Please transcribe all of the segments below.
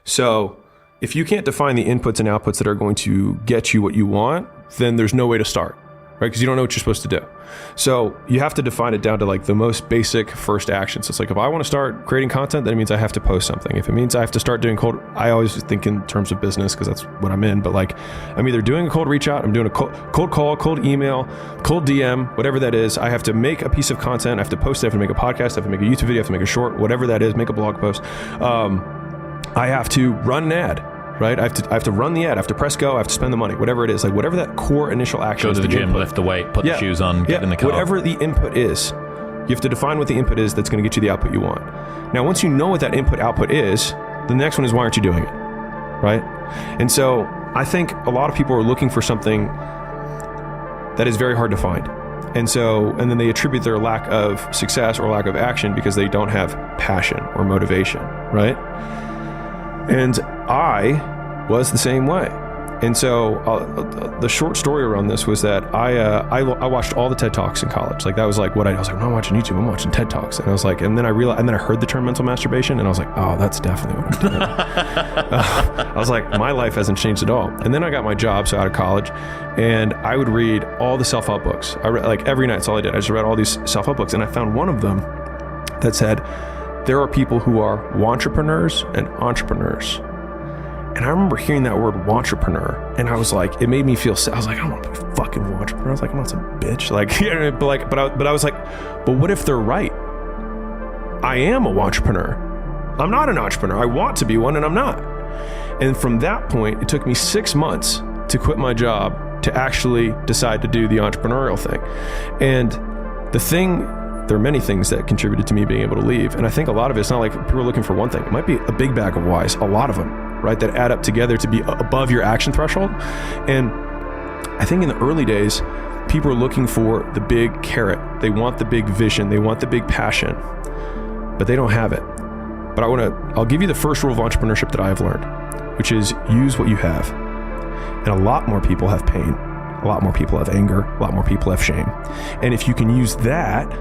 So if you can't define the inputs and outputs that are going to get you what you want, then there's no way to start, right? Because you don't know what you're supposed to do. So you have to define it down to like the most basic first action. So it's like, if I want to start creating content, then it means I have to post something. If it means I have to start doing I always think in terms of business because that's what I'm in, but like I'm either doing a cold reach out, I'm doing a cold call, cold email, cold DM, whatever that is. I have to make a piece of content. I have to post it. I have to make a podcast. I have to make a YouTube video. I have to make a short, whatever that is, make a blog post. I have to run an ad, right? I have to run the ad. I have to press go. I have to spend the money, whatever it is, like whatever that core initial action is. Go to the gym, lift the weight, put the shoes on, get in the car. Whatever the input is, you have to define what the input is that's going to get you the output you want. Now, once you know what that input output is, the next one is, why aren't you doing it, right? And so I think a lot of people are looking for something that is very hard to find. And then they attribute their lack of success or lack of action because they don't have passion or motivation, right? And I was the same way. And so the short story around this was that I watched all the TED Talks in college. Like that was like what I was like, I'm not watching YouTube, I'm watching TED Talks. And I was like, and then I realized, and then I heard the term mental masturbation, and I was like, oh, that's definitely what I'm doing. I was like, my life hasn't changed at all. And then I got my job, so out of college, and I would read all the self-help books. I read like every night, that's all I did. I just read all these self-help books, and I found one of them that said, there are people who are wantrepreneurs and entrepreneurs. And I remember hearing that word wantrepreneur, and I was like, it made me feel sad. I was like, I don't want to be a fucking wantrepreneur. I was like, I'm not some bitch. Like, but I was like, but what if they're right? I am a wantrepreneur. I'm not an entrepreneur. I want to be one, and I'm not. And from that point, it took me 6 months to quit my job to actually decide to do the entrepreneurial thing. And there are many things that contributed to me being able to leave. And I think a lot of it's not like people are looking for one thing. It might be a big bag of whys, a lot of them, right? That add up together to be above your action threshold. And I think in the early days, people are looking for the big carrot. They want the big vision. They want the big passion, but they don't have it. But I'll give you the first rule of entrepreneurship that I have learned, which is use what you have. And a lot more people have pain. A lot more people have anger. A lot more people have shame. And if you can use that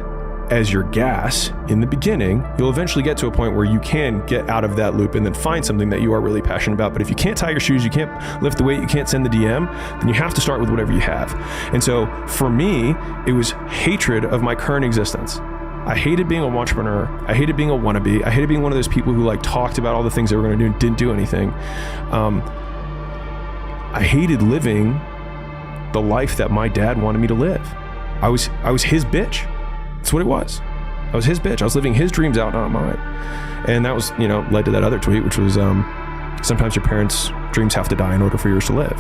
as your gas in the beginning, you'll eventually get to a point where you can get out of that loop and then find something that you are really passionate about. But if you can't tie your shoes, you can't lift the weight, you can't send the DM, then you have to start with whatever you have. And so for me, it was hatred of my current existence. I hated being a entrepreneur. I hated being a wannabe. I hated being one of those people who like talked about all the things they were going to do and didn't do anything. I hated living the life that my dad wanted me to live. I was his bitch. That's what it was. I was his bitch. I was living his dreams out, not mine. And that was, led to that other tweet, which was, sometimes your parents' dreams have to die in order for yours to live.